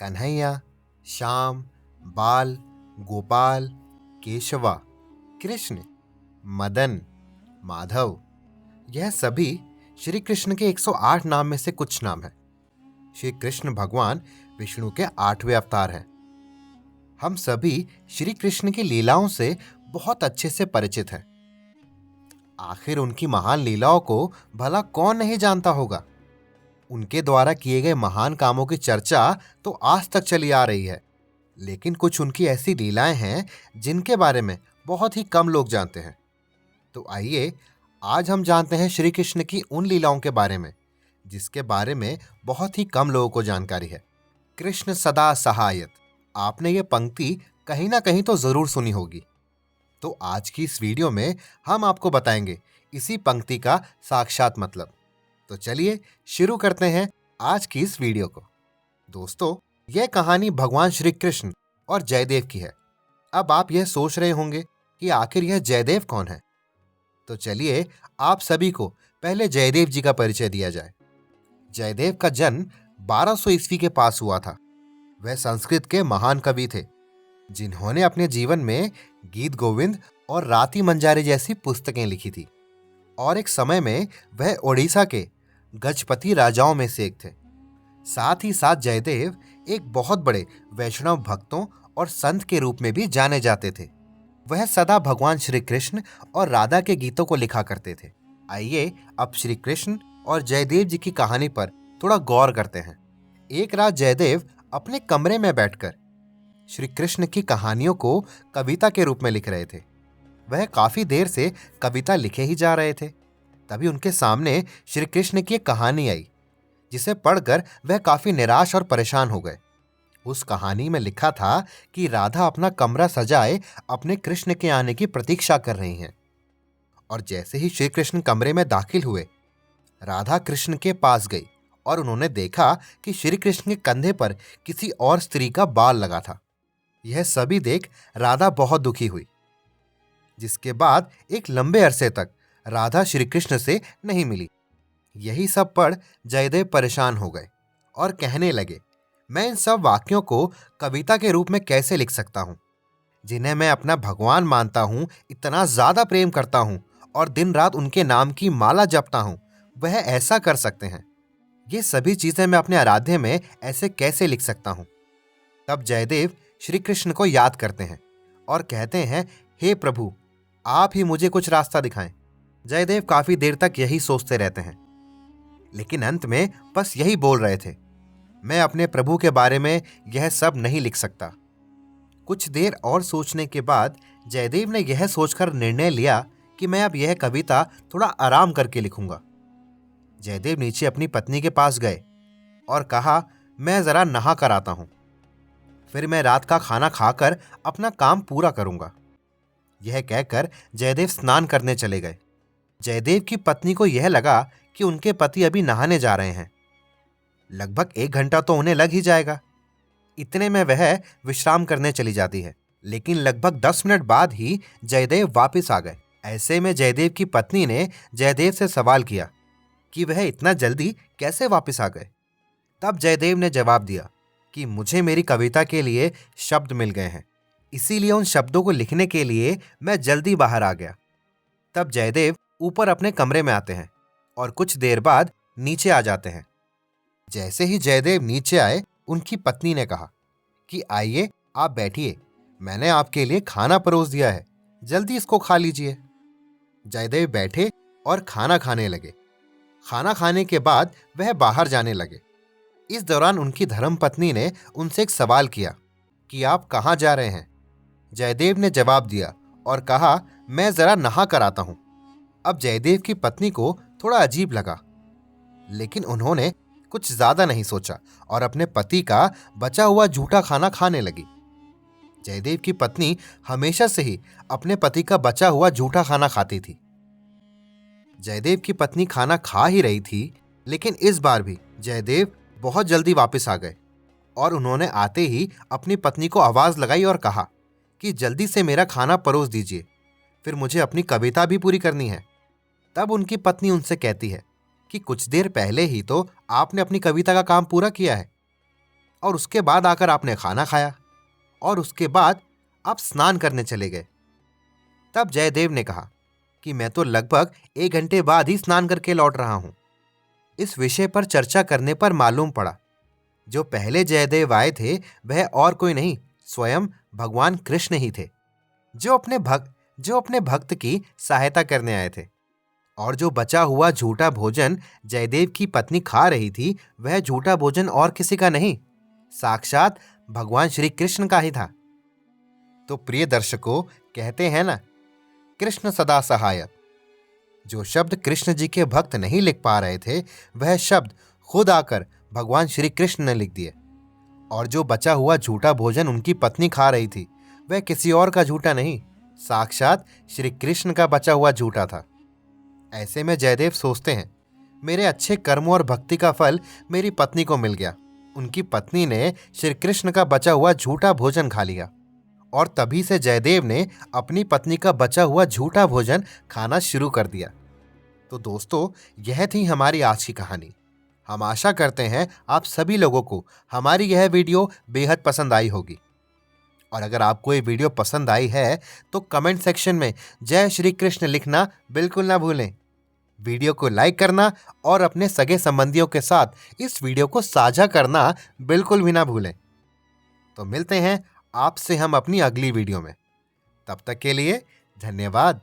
कन्हैया, श्याम, बाल, गोपाल, केशवा, कृष्ण, मदन, माधव, यह सभी श्री कृष्ण के 108 नाम में से कुछ नाम हैं। श्री कृष्ण भगवान विष्णु के 8वें अवतार हैं। हम सभी श्री कृष्ण की लीलाओं से बहुत अच्छे से परिचित हैं। आखिर उनकी महान लीलाओं को भला कौन नहीं जानता होगा। उनके द्वारा किए गए महान कामों की चर्चा तो आज तक चली आ रही है, लेकिन कुछ उनकी ऐसी लीलाएं हैं जिनके बारे में बहुत ही कम लोग जानते हैं। तो आइए आज हम जानते हैं श्री कृष्ण की उन लीलाओं के बारे में जिसके बारे में बहुत ही कम लोगों को जानकारी है। कृष्ण सदा सहायत, आपने ये पंक्ति कहीं ना कहीं तो जरूर सुनी होगी। तो आज की इस वीडियो में हम आपको बताएंगे इसी पंक्ति का साक्षात मतलब। तो चलिए शुरू करते हैं आज की इस वीडियो को। दोस्तों, यह कहानी भगवान श्री कृष्ण और जयदेव की है। अब आप यह सोच रहे होंगे कि आखिर यह जयदेव कौन है। तो चलिए आप सभी को पहले जयदेव जी का परिचय दिया जाए। जयदेव का जन्म 1200 ईस्वी के पास हुआ था। वह संस्कृत के महान कवि थे जिन्होंने अपने जीवन में गीत गोविंद और राती मंजारी जैसी पुस्तकें लिखी थी। और एक समय में वह ओडिशा के गजपति राजाओं में से एक थे। साथ ही साथ जयदेव एक बहुत बड़े वैष्णव भक्तों और संत के रूप में भी जाने जाते थे। वह सदा भगवान श्री कृष्ण और राधा के गीतों को लिखा करते थे। आइए अब श्री कृष्ण और जयदेव जी की कहानी पर थोड़ा गौर करते हैं। एक रात जयदेव अपने कमरे में बैठकर श्री कृष्ण की कहानियों को कविता के रूप में लिख रहे थे। वह काफी देर से कविता लिखे ही जा रहे थे। तभी उनके सामने श्री कृष्ण की एक कहानी आई जिसे पढ़कर वह काफी निराश और परेशान हो गए। उस कहानी में लिखा था कि राधा अपना कमरा सजाए अपने कृष्ण के आने की प्रतीक्षा कर रही हैं। और जैसे ही श्री कृष्ण कमरे में दाखिल हुए, राधा कृष्ण के पास गई और उन्होंने देखा कि श्री कृष्ण के कंधे पर किसी और स्त्री का बाल लगा था। यह सभी देख राधा बहुत दुखी हुई, जिसके बाद एक लंबे अरसे तक राधा श्री कृष्ण से नहीं मिली। यही सब पढ़ जयदेव परेशान हो गए और कहने लगे, मैं इन सब वाक्यों को कविता के रूप में कैसे लिख सकता हूँ, जिन्हें मैं अपना भगवान मानता हूँ, इतना ज्यादा प्रेम करता हूँ और दिन रात उनके नाम की माला जपता हूँ, वह ऐसा कर सकते हैं। ये सभी चीजें मैं अपने आराध्य में ऐसे कैसे लिख सकता हूँ। तब जयदेव श्री कृष्ण को याद करते हैं और कहते हैं, हे प्रभु, आप ही मुझे कुछ रास्ता दिखाएं। जयदेव काफी देर तक यही सोचते रहते हैं, लेकिन अंत में बस यही बोल रहे थे, मैं अपने प्रभु के बारे में यह सब नहीं लिख सकता। कुछ देर और सोचने के बाद जयदेव ने यह सोचकर निर्णय लिया कि मैं अब यह कविता थोड़ा आराम करके लिखूंगा। जयदेव नीचे अपनी पत्नी के पास गए और कहा, मैं जरा नहा कर आता हूं, फिर मैं रात का खाना खाकर अपना काम पूरा करूंगा। यह कहकर जयदेव स्नान करने चले गए। जयदेव की पत्नी को यह लगा कि उनके पति अभी नहाने जा रहे हैं। लगभग 1 घंटा तो उन्हें लग ही जाएगा। इतने में वह विश्राम करने चली जाती है, लेकिन लगभग 10 मिनट बाद ही जयदेव वापस आ गए। ऐसे में जयदेव की पत्नी ने जयदेव से सवाल किया कि वह इतना जल्दी कैसे वापस आ गए। तब जयदेव ने जवाब दिया कि मुझे मेरी कविता के लिए शब्द मिल गए हैं, इसीलिए उन शब्दों को लिखने के लिए मैं जल्दी बाहर आ गया। तब जयदेव ऊपर अपने कमरे में आते हैं और कुछ देर बाद नीचे आ जाते हैं। जैसे ही जयदेव नीचे आए, उनकी पत्नी ने कहा कि आइए आप बैठिए, मैंने आपके लिए खाना परोस दिया है, जल्दी इसको खा लीजिए। जयदेव बैठे और खाना खाने लगे। खाना खाने के बाद वह बाहर जाने लगे। इस दौरान उनकी धर्मपत्नी ने उनसे एक सवाल किया कि आप कहाँ जा रहे हैं। जयदेव ने जवाब दिया और कहा, मैं जरा नहा कर आता हूं। अब जयदेव की पत्नी को थोड़ा अजीब लगा, लेकिन उन्होंने कुछ ज्यादा नहीं सोचा और अपने पति का बचा हुआ झूठा खाना खाने लगी। जयदेव की पत्नी हमेशा से ही अपने पति का बचा हुआ झूठा खाना खाती थी। जयदेव की पत्नी खाना खा ही रही थी, लेकिन इस बार भी जयदेव बहुत जल्दी वापस आ गए और उन्होंने आते ही अपनी पत्नी को आवाज लगाई और कहा कि जल्दी से मेरा खाना परोस दीजिए, फिर मुझे अपनी कविता भी पूरी करनी है। तब उनकी पत्नी उनसे कहती है कि कुछ देर पहले ही तो आपने अपनी कविता का काम पूरा किया है। और उसके बाद आकर आपने खाना खाया और उसके बाद आप स्नान करने चले गए। तब जयदेव ने कहा कि मैं तो लगभग 1 घंटे बाद ही स्नान करके लौट रहा हूं। इस विषय पर चर्चा करने पर मालूम पड़ा जो पहले जयदेव आए थे वह और कोई नहीं, स्वयं भगवान कृष्ण ही थे, जो अपने भक्त की सहायता करने आए थे। और जो बचा हुआ झूठा भोजन जयदेव की पत्नी खा रही थी वह झूठा भोजन और किसी का नहीं, साक्षात भगवान श्री कृष्ण का ही था। तो प्रिय दर्शकों, कहते हैं ना, कृष्ण सदा सहायक। जो शब्द कृष्ण जी के भक्त नहीं लिख पा रहे थे वह शब्द खुद आकर भगवान श्री कृष्ण ने लिख दिए। और जो बचा हुआ झूठा भोजन उनकी पत्नी खा रही थी वह किसी और का झूठा नहीं, साक्षात श्री कृष्ण का बचा हुआ झूठा था। ऐसे में जयदेव सोचते हैं, मेरे अच्छे कर्मों और भक्ति का फल मेरी पत्नी को मिल गया। उनकी पत्नी ने श्री कृष्ण का बचा हुआ झूठा भोजन खा लिया और तभी से जयदेव ने अपनी पत्नी का बचा हुआ झूठा भोजन खाना शुरू कर दिया। तो दोस्तों, यह थी हमारी आज की कहानी। हम आशा करते हैं आप सभी लोगों को हमारी यह वीडियो बेहद पसंद आई होगी। और अगर आपको ये वीडियो पसंद आई है तो कमेंट सेक्शन में जय श्री कृष्ण लिखना बिल्कुल ना भूलें। वीडियो को लाइक करना और अपने सगे संबंधियों के साथ इस वीडियो को साझा करना बिल्कुल भी ना भूलें। तो मिलते हैं आपसे हम अपनी अगली वीडियो में। तब तक के लिए धन्यवाद।